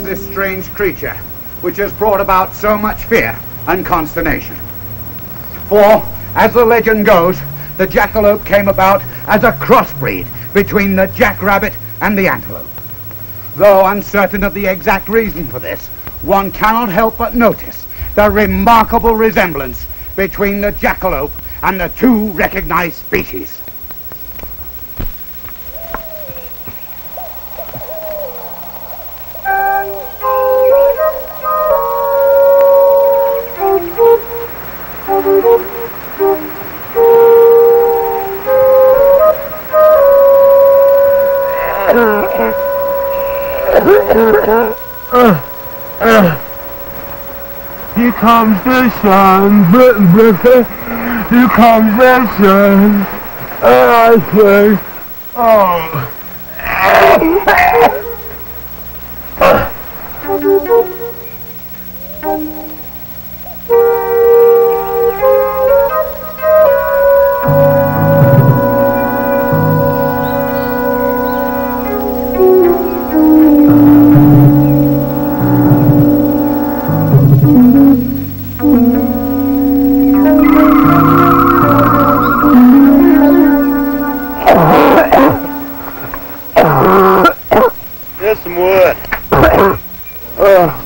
is this strange creature which has brought about so much fear and consternation? For, as the legend goes, the jackalope came about as a crossbreed between the jackrabbit and the antelope. Though uncertain of the exact reason for this, one cannot help but notice the remarkable resemblance between the jackalope and the two recognized species. Here comes the sun, here comes the sun, I say, oh.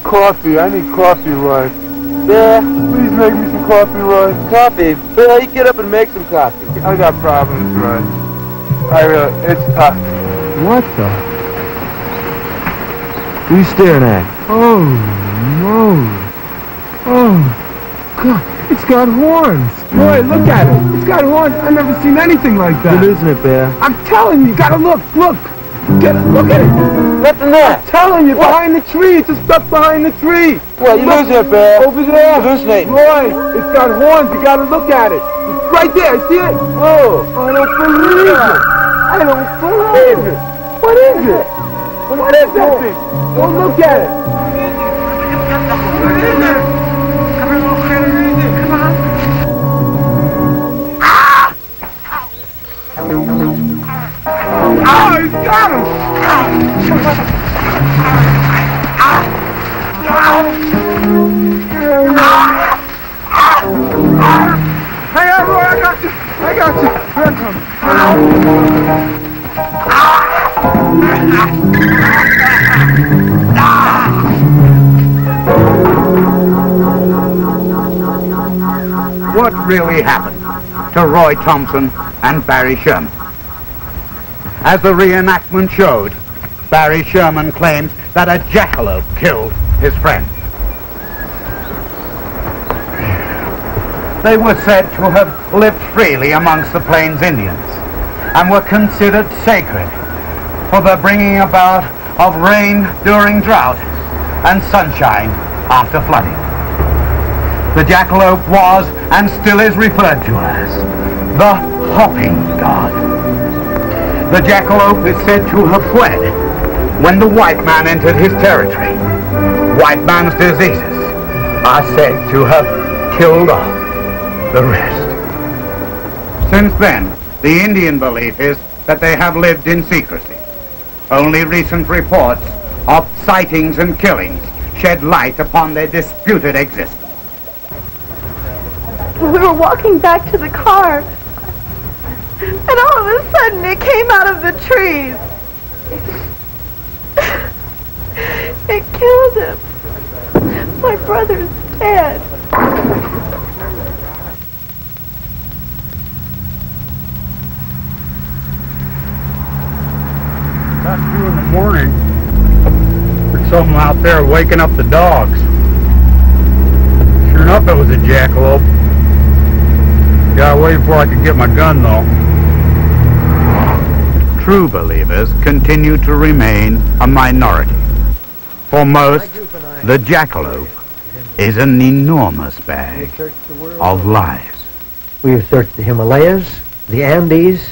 Coffee, I need coffee right. Yeah? Please make me some coffee right. Coffee? Bill, you get up and make some coffee. I got problems right. It's tough. What the? What are you staring at? Oh, no. Oh, God, it's got horns. Boy, look at it. It's got horns. I've never seen anything like that. It isn't it, Bear? I'm telling you, you gotta look. Look at it. Nothing there. I'm telling you, behind the tree. It's just stuck behind the tree. What, you losing it, Bear? Over there. Hallucinating. Roy, it's got horns. You gotta look at it. It's right there. See it? Oh, I don't believe it. I don't believe it. What is it? What is that thing? Go look at it. What is it? Come on, little critter. What is it? Come on. Oh, he's got him! Hang on, Roy, I got you! Here it comes. What really happened to Roy Thompson and Barry Sherman? As the reenactment showed, Barry Sherman claimed that a jackalope killed his friend. They were said to have lived freely amongst the Plains Indians and were considered sacred for the bringing about of rain during drought and sunshine after flooding. The jackalope was and still is referred to as the hopping god. The jackalope is said to have fled when the white man entered his territory. White man's diseases are said to have killed off the rest. Since then, the Indian belief is that they have lived in secrecy. Only recent reports of sightings and killings shed light upon their disputed existence. We were walking back to the car, and all of a sudden it came out of the trees. It killed him. My brother's dead. About 2 in the morning, there's someone out there waking up the dogs. Sure enough, it was a jackalope. Gotta wait before I could get my gun, though. True believers continue to remain a minority. For most, the jackalope is an enormous bag of lies. We have searched the Himalayas, the Andes.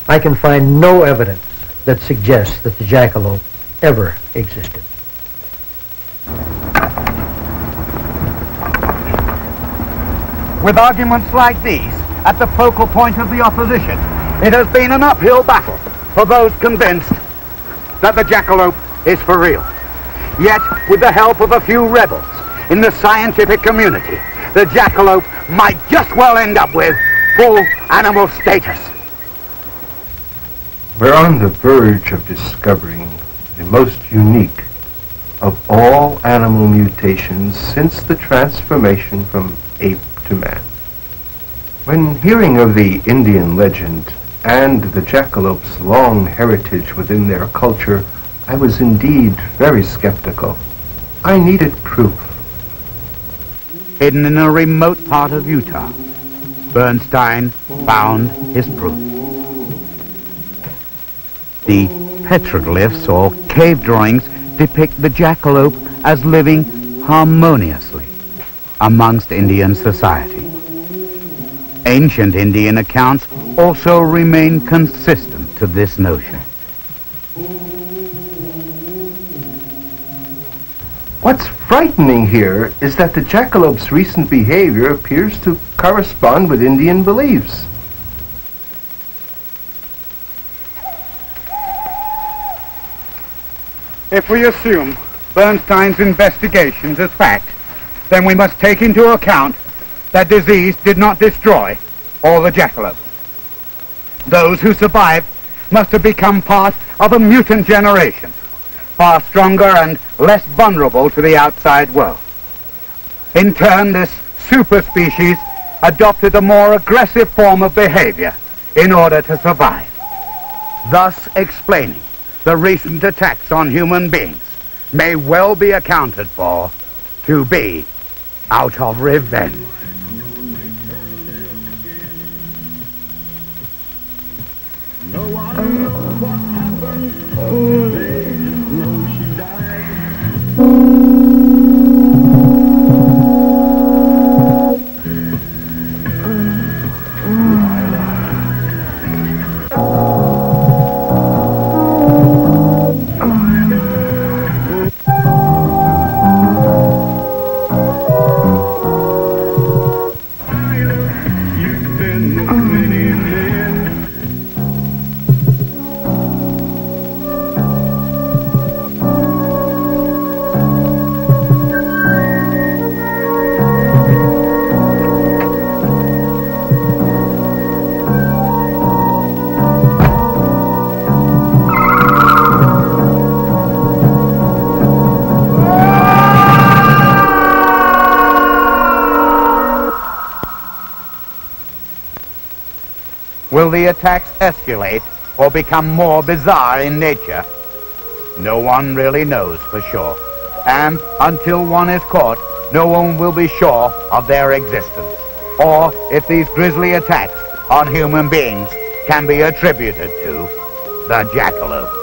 I can find no evidence that suggests that the jackalope ever existed. With arguments like these at the focal point of the opposition, it has been an uphill battle for those convinced that the jackalope is for real. Yet, with the help of a few rebels in the scientific community, the jackalope might just well end up with full animal status. We're on the verge of discovering the most unique of all animal mutations since the transformation from ape to man. When hearing of the Indian legend and the jackalope's long heritage within their culture, I was indeed very skeptical. I needed proof. Hidden in a remote part of Utah, Bernstein found his proof. The petroglyphs, or cave drawings, depict the jackalope as living harmoniously amongst Indian society. Ancient Indian accounts also remain consistent to this notion. What's frightening here is that the jackalope's recent behavior appears to correspond with Indian beliefs. If we assume Bernstein's investigations as fact, then we must take into account that disease did not destroy all the jackalopes. Those who survived must have become part of a mutant generation, far stronger and less vulnerable to the outside world. In turn, this superspecies adopted a more aggressive form of behavior in order to survive, thus explaining the recent attacks on human beings may well be accounted for to be out of revenge. No one knows what happened. They know she died. You've been many men. Will the attacks escalate or become more bizarre in nature? No one really knows for sure. And until one is caught, no one will be sure of their existence, or if these grisly attacks on human beings can be attributed to the jackalope.